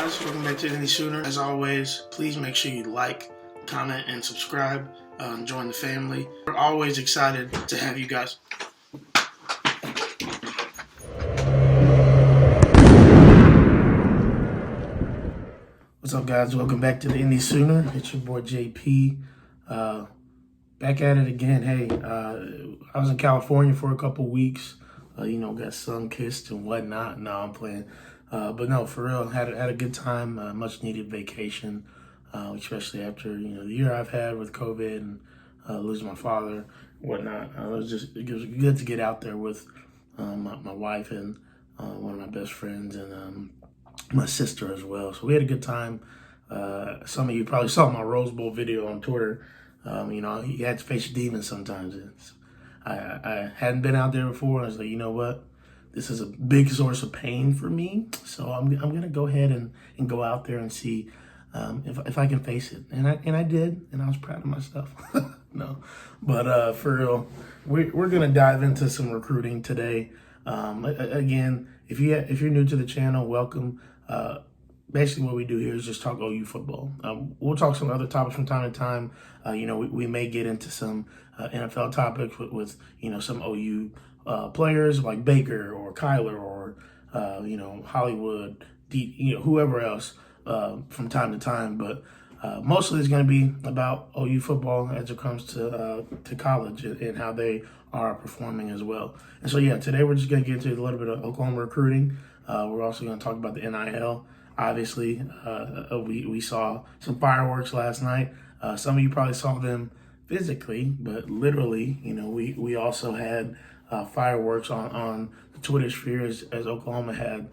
guys, welcome back to Any Sooner. As always, please make sure you like, comment, and subscribe. Join the family. We're always excited to have you guys. What's up, guys? Welcome back to the Any Sooner. It's your boy JP. Back at it again. Hey, I was in California for a couple weeks. Got sun-kissed and whatnot. No, I'm playing. But no, for real, had a good time, much needed vacation, especially after, the year I've had with COVID and losing my father, whatnot. It was good to get out there with my wife and one of my best friends and my sister as well. So we had a good time. Some of you probably saw my Rose Bowl video on Twitter. You had to face your demons sometimes. I hadn't been out there before. I was like, you know what? This is a big source of pain for me, so I'm gonna go ahead and go out there and see if I can face it, and I did, and I was proud of myself. No, but for real, we're gonna dive into some recruiting today. Again, if you're new to the channel, welcome. Basically, what we do here is just talk OU football. We'll talk some other topics from time to time. We may get into some NFL topics with some OU players like Baker or Kyler or Hollywood, whoever else from time to time. But mostly it's going to be about OU football as it comes to college and how they are performing as well. And so today we're just going to get into a little bit of Oklahoma recruiting. We're also going to talk about the NIL. Obviously, we saw some fireworks last night. Some of you probably saw them physically, but literally, we also had fireworks on the Twitter sphere as Oklahoma had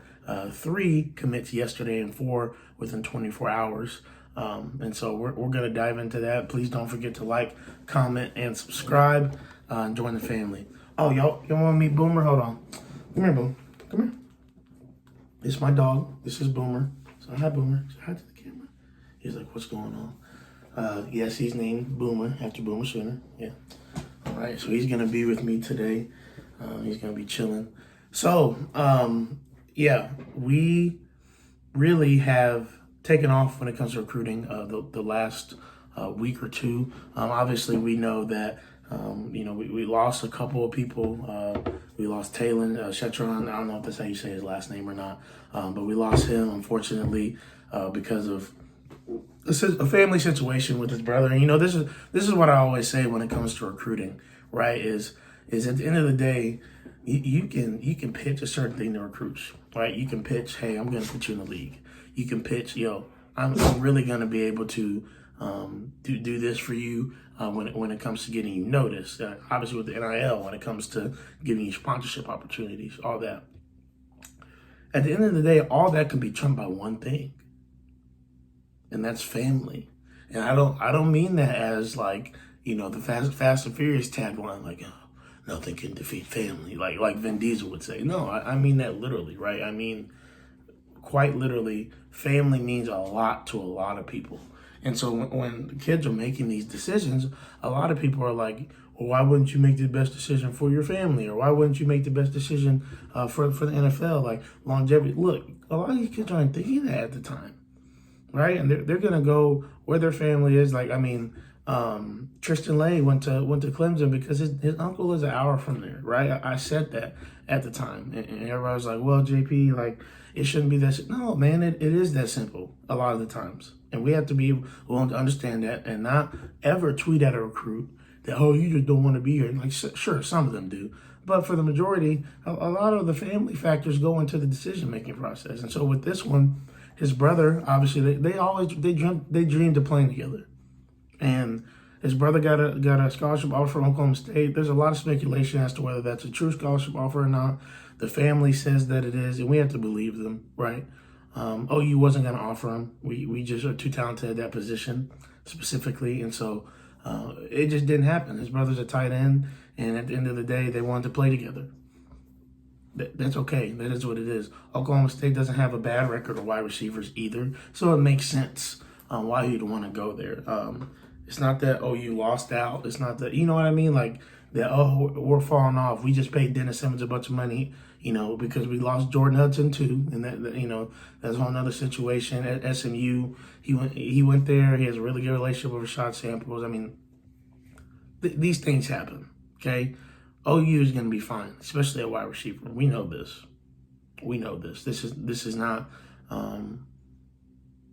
3 commits yesterday and 4 within 24 hours. And so we're going to dive into that. Please don't forget to like, comment, and subscribe and join the family. Oh, y'all want to meet Boomer? Hold on. Come here, Boomer. Come here. It's my dog. This is Boomer. So hi, Boomer. Say hi to the camera. He's like, what's going on? Yes, he's named Boomer after Boomer Sooner. Yeah. All right. So he's going to be with me today. He's going to be chilling. So, we really have taken off when it comes to recruiting the last week or two. Obviously, we know that, we lost a couple of people. We lost Talon Shetron. I don't know if that's how you say his last name or not, but we lost him, unfortunately, because of a family situation with his brother. And, this is what I always say when it comes to recruiting, right, is at the end of the day, you can pitch a certain thing to recruits, right? You can pitch, hey, I'm going to put you in the league. You can pitch, I'm really going to be able to do this for you when it comes to getting you noticed. Obviously with the NIL, when it comes to giving you sponsorship opportunities, all that. At the end of the day, all that can be trumped by one thing, and that's family. And I don't mean that as like, the Fast and Furious tagline, like, nothing can defeat family, like Vin Diesel would say. No, I mean that literally, right? I mean, quite literally, family means a lot to a lot of people. And so when kids are making these decisions, a lot of people are like, well, why wouldn't you make the best decision for your family? Or why wouldn't you make the best decision for the NFL, like longevity? Look, a lot of these kids aren't thinking that at the time, right? And they're going to go where their family is. Like, Tristan Lay went to Clemson because his uncle is an hour from there, right? I said that at the time, and everybody was like, "Well, JP, like it shouldn't be that." No, man, it is that simple a lot of the times, and we have to be willing to understand that and not ever tweet at a recruit that, "Oh, you just don't want to be here." Like, sure, some of them do, but for the majority, a lot of the family factors go into the decision making process. And so with this one, his brother, obviously, they dreamed of playing together. And his brother got a scholarship offer from Oklahoma State. There's a lot of speculation as to whether that's a true scholarship offer or not. The family says that it is, and we have to believe them, right? OU wasn't going to offer him. We just are too talented at that position specifically, and so it just didn't happen. His brother's a tight end, and at the end of the day, they wanted to play together. That's okay. That is what it is. Oklahoma State doesn't have a bad record of wide receivers either, so it makes sense why you'd want to go there. It's not that, you lost out. It's not that, you know what I mean? Like, that, we're falling off. We just paid Dennis Simmons a bunch of money. because we lost Jordan Hudson too, and that's a whole another situation. At SMU, he went there. He has a really good relationship with Rashad Samples. I mean, these things happen. Okay, OU is going to be fine, especially at wide receiver. We know this. This is not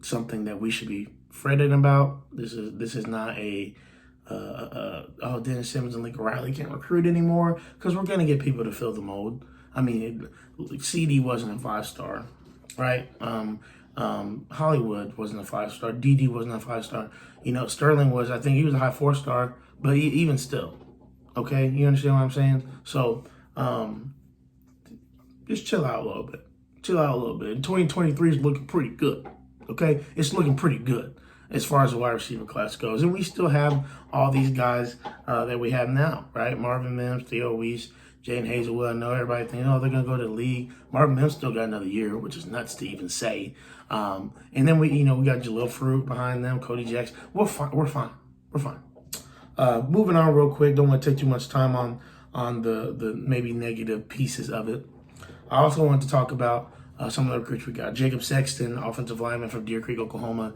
something that we should be fretting about. This is not Dennis Simmons and Lincoln Riley can't recruit anymore, because we're going to get people to fill the mold. I mean, CD wasn't a 5-star, right? Hollywood wasn't a 5-star. DD wasn't a 5-star. Sterling was, I think he was a high 4-star, but even still, okay? You understand what I'm saying? So just chill out a little bit. 2023 is looking pretty good, okay? It's looking pretty good as far as the wide receiver class goes. And we still have all these guys that we have now, right? Marvin Mims, Theo Weiss, Jane Hazelwood. I know everybody thinks, they're going to go to the league. Marvin Mims still got another year, which is nuts to even say. And then we got Jalil Fruit behind them, Cody Jackson. We're fine. Moving on real quick. Don't want to take too much time on the maybe negative pieces of it. I also want to talk about some of the recruits we got. Jacob Sexton, offensive lineman from Deer Creek, Oklahoma,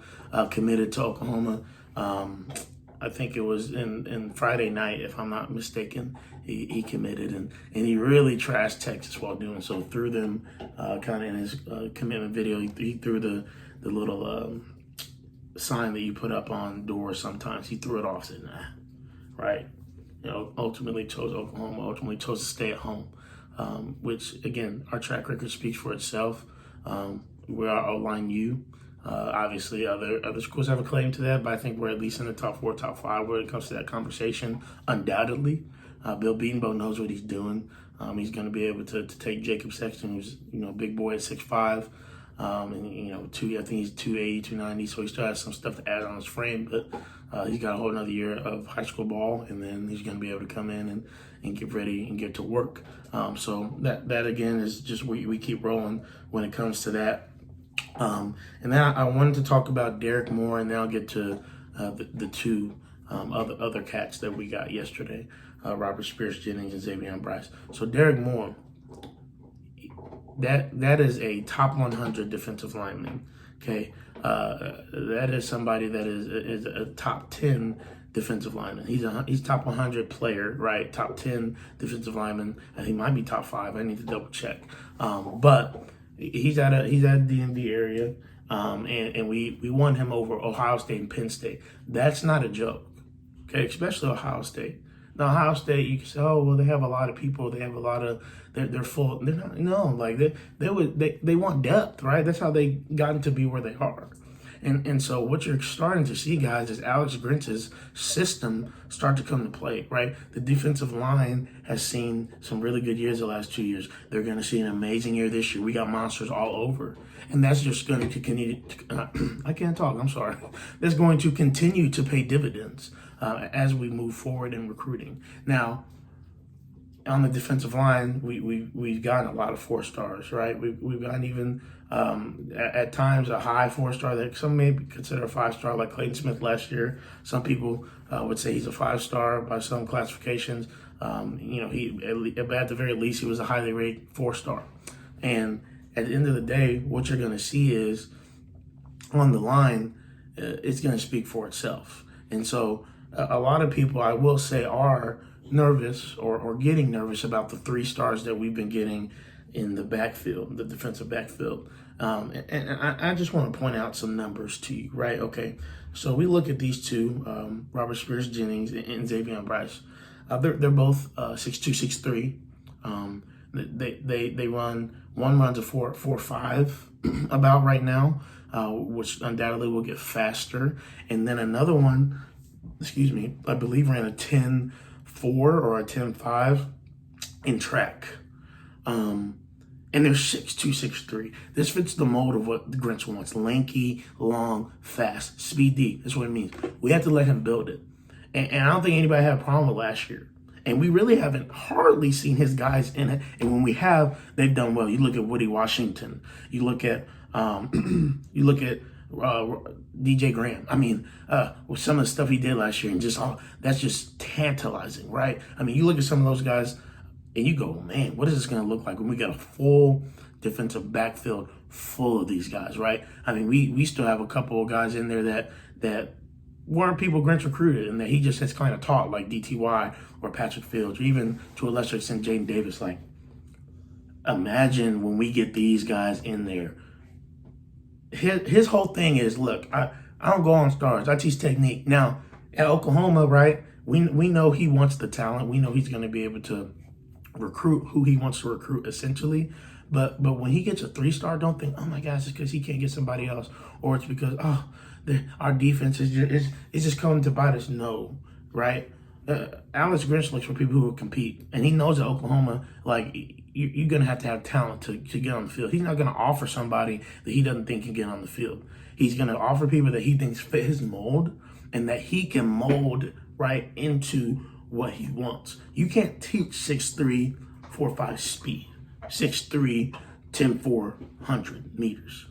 committed to Oklahoma. I think it was in Friday night, if I'm not mistaken. He committed, and he really trashed Texas while doing so. Threw them kind of in his commitment video. He threw the little sign that you put up on doors sometimes. He threw it off, said, nah, right? Ultimately chose Oklahoma, ultimately chose to stay at home, which, again, our track record speaks for itself. We are O-line U. Obviously, other schools have a claim to that, but I think we're at least in the top 4, top 5 when it comes to that conversation, undoubtedly. Bill Beatonbow knows what he's doing. He's going to be able to take Jacob Sexton, who's a big boy at 6'5", and I think he's 280, 290, so he still has some stuff to add on his frame, but he's got a whole another year of high school ball, and then he's going to be able to come in and get ready and get to work. So that again is just we keep rolling when it comes to that. And then I wanted to talk about Derrick Moore, and then I'll get to the two other cats that we got yesterday, Robert Spears Jennings and Xavion Brice. So Derrick Moore, that is a top 100 defensive lineman. Okay, that is somebody that is a top 10 defensive lineman. He's top 100 player, right? Top 10 defensive lineman. I think he might be top 5. I need to double check. But he's at a DMV area, and we won him over Ohio State and Penn State. That's not a joke, okay? Especially Ohio State. Now, Ohio State, you can say, oh, well, they have a lot of people. They have a lot of, they're full. They're not, no, like they want depth, right? That's how they gotten to be where they are. And so what you're starting to see, guys, is Alex Grinch's system start to come to play, right? The defensive line has seen some really good years the last 2 years. They're going to see an amazing year this year. We got monsters all over. And that's just going to continue. I can't talk. I'm sorry. That's going to continue to pay dividends as we move forward in recruiting. Now, on the defensive line, we've gotten a lot of 4-stars, right? We've gotten even at times a high 4-star that some may consider a 5-star, like Clayton Smith last year. Some people would say he's a 5-star by some classifications. He at the very least he was a highly rated 4-star. And at the end of the day, what you're going to see is on the line, it's going to speak for itself. And so a lot of people, I will say, are nervous or getting nervous about the 3-stars that we've been getting in the backfield, the defensive backfield. And I just want to point out some numbers to you, right? Okay, so we look at these two, Robert Spears Jennings and Xavion Brice. They're both 6'2", 6'3". They run, one runs a 4.5 about right now, which undoubtedly will get faster. And then another one, I believe ran a 10.4 or a 10.5 in track. And they're 6'2", 6'3". This fits the mold of what the Grinch wants. Lanky, long, fast, speed deep. That's what it means. We have to let him build it. And I don't think anybody had a problem with last year. And we really haven't hardly seen his guys in it. And when we have, they've done well. You look at Woody Washington. You look at DJ Graham. I mean, with some of the stuff he did last year, and that's just tantalizing, right? I mean, you look at some of those guys. And you go, man, what is this going to look like when we got a full defensive backfield full of these guys, right? I mean, we still have a couple of guys in there that weren't people Grinch recruited and that he just has kind of taught, like DTY or Patrick Fields, or even to a lesser extent Jaden Davis. Like, imagine when we get these guys in there. His whole thing is, look, I don't go on stars. I teach technique. Now, at Oklahoma, right, we know he wants the talent. We know he's going to be able to recruit who he wants to recruit, essentially. But when he gets a 3-star, don't think, oh my gosh, it's because he can't get somebody else, or it's because our defense is just coming to bite us. No, right? Alex Grinch looks for people who will compete, and he knows at Oklahoma, like, you're going to have talent to get on the field. He's not going to offer somebody that he doesn't think can get on the field. He's going to offer people that he thinks fit his mold and that he can mold right into what he wants. You can't teach 6'3", 4'5" speed, 6'3", 10, 400 meters.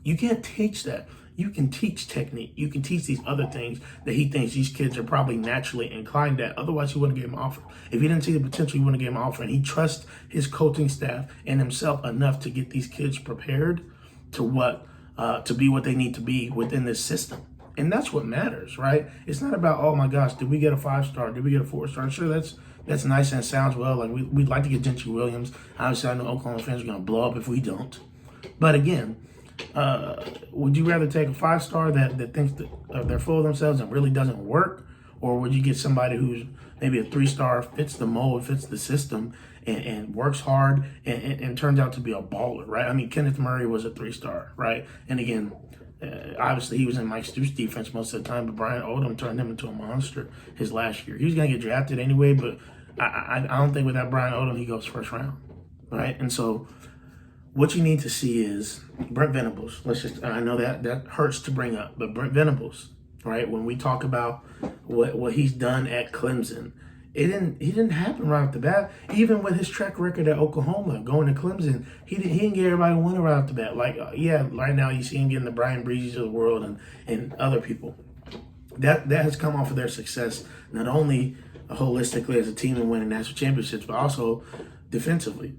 You can't teach that. You can teach technique. You can teach these other things that he thinks these kids are probably naturally inclined at. Otherwise, he wouldn't give him an offer. If he didn't see the potential, he wouldn't give him an offer. And he trusts his coaching staff and himself enough to get these kids prepared to be what they need to be within this system. And that's what matters, right? It's not about, oh my gosh, did we get a 5-star? Did we get a 4-star? Sure, that's nice and sounds well. Like, we'd like to get Gentry Williams. Obviously, I know Oklahoma fans are going to blow up if we don't. But again, would you rather take a 5-star that thinks that they're full of themselves and really doesn't work? Or would you get somebody who's maybe a 3-star, fits the mold, fits the system, and works hard and turns out to be a baller, right? I mean, Kenneth Murray was a 3-star, right? And again, obviously he was in Mike Stoops' defense most of the time, but Brian Odom turned him into a monster his last year. He was going to get drafted anyway, but I don't think without Brian Odom he goes first round, right? And so what you need to see is Brent Venables. I know that hurts to bring up, but Brent Venables, right? When we talk about what he's done at Clemson, he didn't happen right off the bat. Even with his track record at Oklahoma, going to Clemson, he didn't get everybody a winner right off the bat. Like, right now you see him getting the Brian Breezes of the world and other people. That has come off of their success, not only holistically as a team and winning national championships, but also defensively.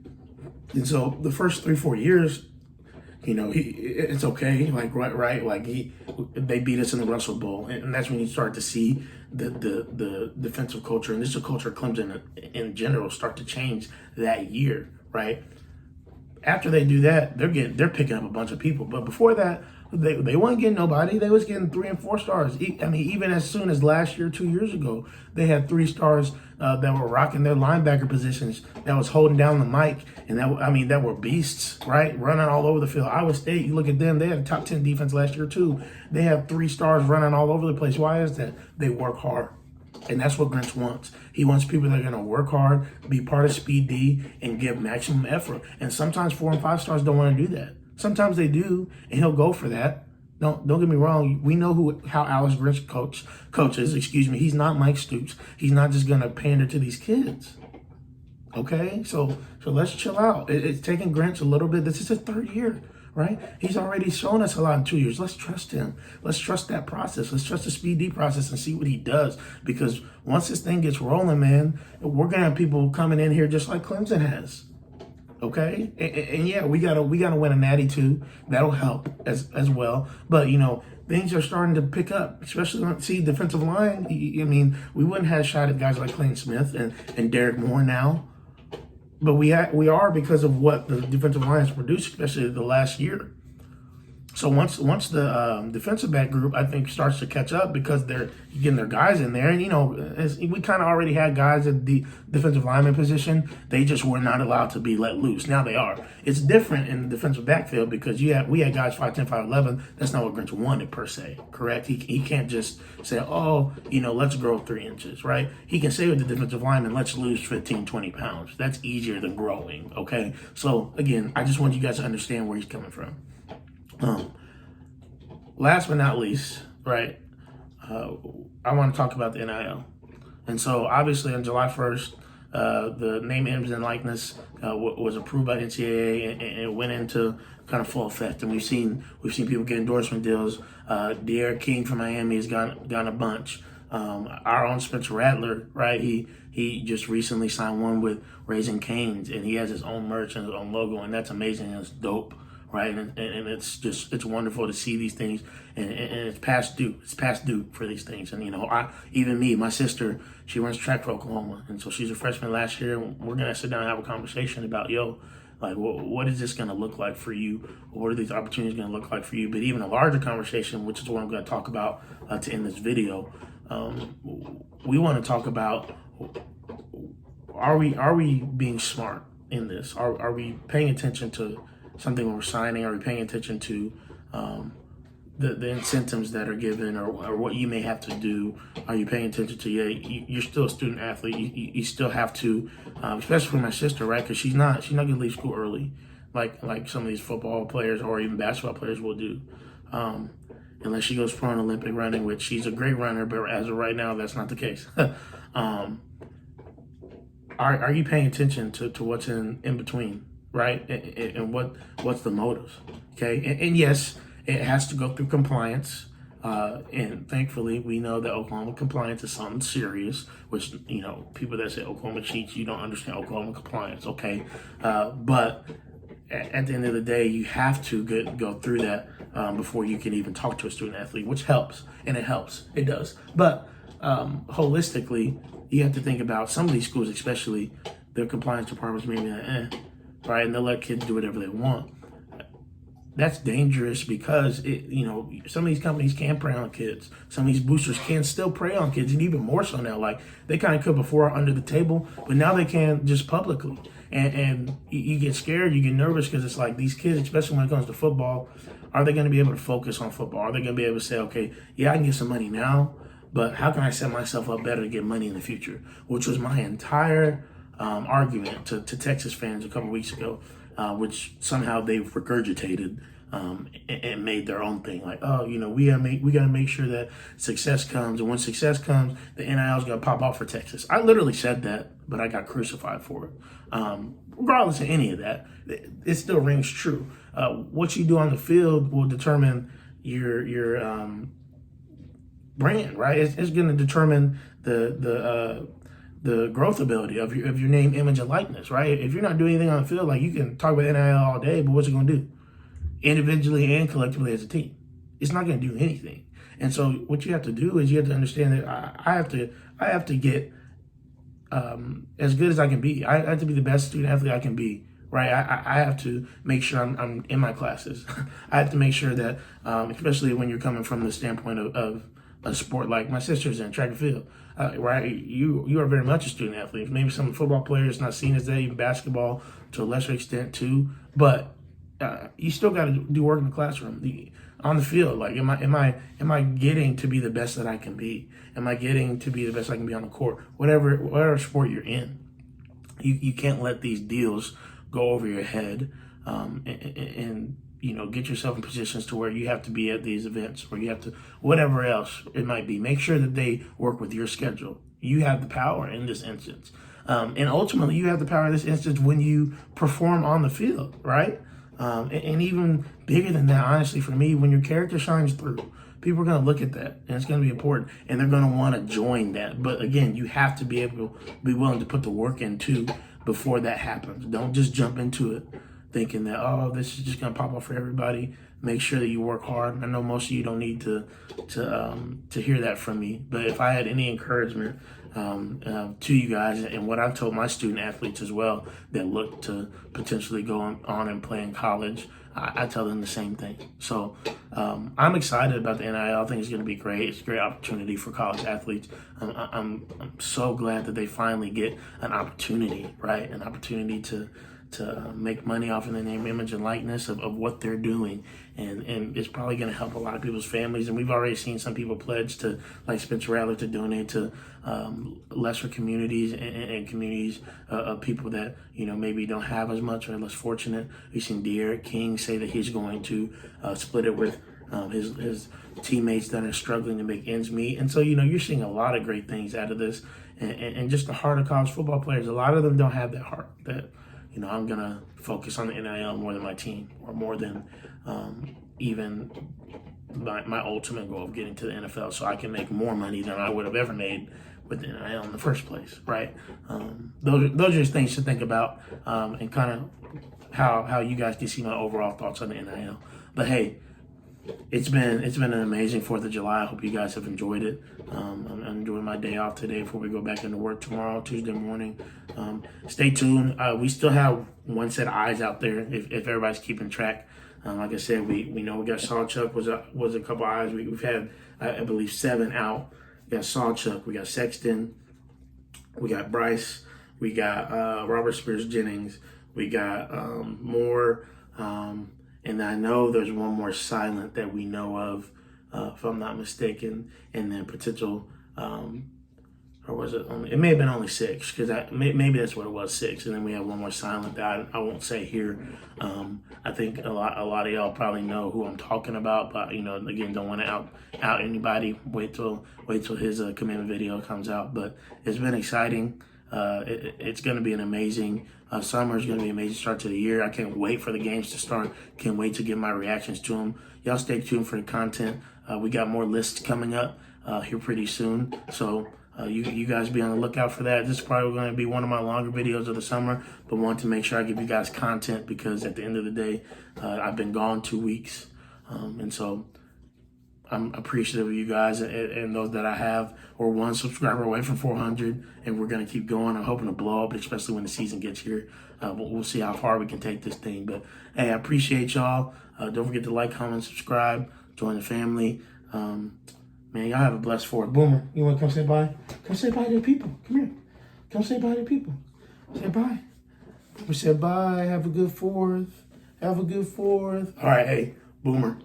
And so the first 3-4 years, it's okay. Like, right. Like, they beat us in the Russell Bowl, and that's when you start to see the defensive culture and this is a culture of Clemson in general start to change that year, right? After they do that, they're picking up a bunch of people. But before that, they weren't getting nobody. They was getting 3 and 4 stars. I mean, even as soon as last year, 2 years ago, they had 3 stars that were rocking their linebacker positions, that was holding down the mic, and that were beasts, right? Running all over the field. Iowa State, you look at them, they had a top 10 defense last year too. They have 3 stars running all over the place. Why is that? They work hard. And that's what Grinch wants. He wants people that are going to work hard, be part of Speed D, and give maximum effort. And sometimes 4 and 5 stars don't want to do that. Sometimes they do, and he'll go for that. Don't get me wrong. We know how Alex Grinch coaches. He's not Mike Stoops. He's not just going to pander to these kids. Okay, so let's chill out. It's taking Grinch a little bit. This is his 3rd year, right? He's already shown us a lot in 2 years. Let's trust him. Let's trust that process. Let's trust the Speed D process and see what he does. Because once this thing gets rolling, man, we're gonna have people coming in here just like Clemson has. Okay, and yeah, we gotta win a natty too. That'll help as well. But things are starting to pick up, especially on defensive line. I mean, we wouldn't have shot at guys like Clayton Smith and Derrick Moore now. But we are because of what the defensive line has produced, especially the last year. So once the defensive back group, I think, starts to catch up because they're getting their guys in there. And, we kind of already had guys at the defensive lineman position. They just were not allowed to be let loose. Now they are. It's different in the defensive backfield because we had guys 5'10", 5'11". That's not what Grinch wanted per se, correct? He can't just say, let's grow 3 inches, right? He can say with the defensive lineman, let's lose 15, 20 pounds. That's easier than growing, okay? So, again, I just want you guys to understand where he's coming from. Last but not least, right, I want to talk about the NIL. And so obviously on July 1st, the name, image, and likeness was approved by NCAA and it went into kind of full effect. And we've seen people get endorsement deals. Derrick King from Miami has gone a bunch. Our own Spencer Rattler, right? He just recently signed one with Raising Cane's, and he has his own merch and his own logo, and that's amazing. And it's dope, right? And it's wonderful to see these things, and it's past due. It's past due for these things. And even me, my sister, she runs track for Oklahoma, and so she's a freshman last year. And we're gonna sit down and have a conversation about like, what is this going to look like for you? What are these opportunities going to look like for you? But even a larger conversation, which is what I'm going to talk about to end this video, we want to talk about, are we being smart in this? Are we paying attention to something when we're signing? Are we paying attention to the incentives that are given, or what you may have to do? Are you paying attention to, you're still a student athlete. You still have to, especially for my sister, right? Because she's not going to leave school early, like some of these football players or even basketball players will do. Unless she goes pro in Olympic running, which she's a great runner, but as of right now, that's not the case. Are you paying attention to what's in between, right? And what's the motive? Okay, and yes, it has to go through compliance, and thankfully we know that Oklahoma compliance is something serious, which, people that say Oklahoma cheats, you don't understand Oklahoma compliance, okay? But at the end of the day, you have to go through that before you can even talk to a student athlete, which helps, and it does. But holistically, you have to think about some of these schools, especially their compliance departments, maybe right, and they'll let kids do whatever they want. That's dangerous because some of these companies can prey on kids. Some of these boosters can still prey on kids, and even more so now. Like, they kind of could before under the table, but now they can just publicly. And you get scared, you get nervous, because it's like these kids, especially when it comes to football, are they going to be able to focus on football? Are they going to be able to say, okay, yeah, I can get some money now, but how can I set myself up better to get money in the future? Which was my entire argument to Texas fans a couple weeks ago. Which somehow they've regurgitated and made their own thing. Like, we gotta make sure that success comes, and when success comes, the NIL is gonna pop off for Texas. I literally said that, but I got crucified for it. Regardless of any of that, it still rings true. What you do on the field will determine your brand, right? It's gonna determine the growth ability of your name, image, and likeness, right? If you're not doing anything on the field, like, you can talk about NIL all day, but what's it going to do? Individually and collectively as a team, it's not going to do anything. And so what you have to do is you have to understand that I have to get as good as I can be. I have to be the best student athlete I can be, right? I have to make sure I'm in my classes. I have to make sure that, especially when you're coming from the standpoint of a sport like my sister's in, track and field, right? You are very much a student athlete. Maybe some football players not seen as that, even basketball to a lesser extent too. But you still got to do work in the classroom, on the field. Like, am I getting to be the best that I can be? Am I getting to be the best I can be on the court? Whatever sport you're in, you can't let these deals go over your head, and get yourself in positions to where you have to be at these events, or you have to, whatever else it might be. Make sure that they work with your schedule. You have the power in this instance. And ultimately, you have the power in this instance when you perform on the field, right? And even bigger than that, honestly, for me, when your character shines through, people are going to look at that, and it's going to be important, and they're going to want to join that. But again, you have to be able to be willing to put the work in too before that happens. Don't just jump into it thinking that, this is just going to pop off for everybody. Make sure that you work hard. I know most of you don't need to hear that from me, but if I had any encouragement to you guys, and what I've told my student athletes as well that look to potentially go on and play in college, I tell them the same thing. So I'm excited about the NIL. I think it's going to be great. It's a great opportunity for college athletes. I'm so glad that they finally get an opportunity, right? An opportunity to make money off of the name, image, and likeness of what they're doing. And it's probably going to help a lot of people's families. And we've already seen some people pledge to, like Spencer Rattler, to donate to lesser communities and communities of people that, maybe don't have as much or are less fortunate. We've seen Derrick King say that he's going to split it with his teammates that are struggling to make ends meet. And so, you're seeing a lot of great things out of this. And just the heart of college football players, a lot of them don't have that heart that, I'm going to focus on the NIL more than my team, or more than even my ultimate goal of getting to the NFL, so I can make more money than I would have ever made with the NIL in the first place, right? Those are just things to think about, and kind of how you guys can see my overall thoughts on the NIL. But hey, it's been an amazing 4th of July. I hope you guys have enjoyed it. I'm enjoying my day off today before we go back into work tomorrow, Tuesday morning. Stay tuned. We still have one set of eyes out there if everybody's keeping track. Like I said, we know we got Sawchuck was a couple eyes. We've had I believe 7 out. We got Sawchuck, we got Sexton, we got Brice, we got Robert Spears Jennings, we got Moore, and I know there's one more silent that we know of, if I'm not mistaken, and then potential, or was it only? It may have been only 6, because maybe that's what it was, 6, and then we have one more silent that I won't say here. I think a lot of y'all probably know who I'm talking about, but again, don't want to out anybody. Wait till his commitment video comes out. But it's been exciting. It's going to be an amazing summer. It's going to be an amazing start to the year. I can't wait for the games to start. Can't wait to get my reactions to them. Y'all stay tuned for the content. We got more lists coming up here pretty soon. So you guys be on the lookout for that. This is probably going to be one of my longer videos of the summer, but want to make sure I give you guys content because at the end of the day, I've been gone 2 weeks. And so I'm appreciative of you guys and those that I have. We're 1 subscriber away from 400, and we're going to keep going. I'm hoping to blow up, especially when the season gets here. We'll see how far we can take this thing. But, hey, I appreciate y'all. Don't forget to like, comment, subscribe, join the family. Man, y'all have a blessed 4th. Boomer, you want to come say bye? Come say bye to the people. Come here. Come say bye to the people. Say bye. We said bye. Have a good 4th. Have a good 4th. All right, hey, Boomer.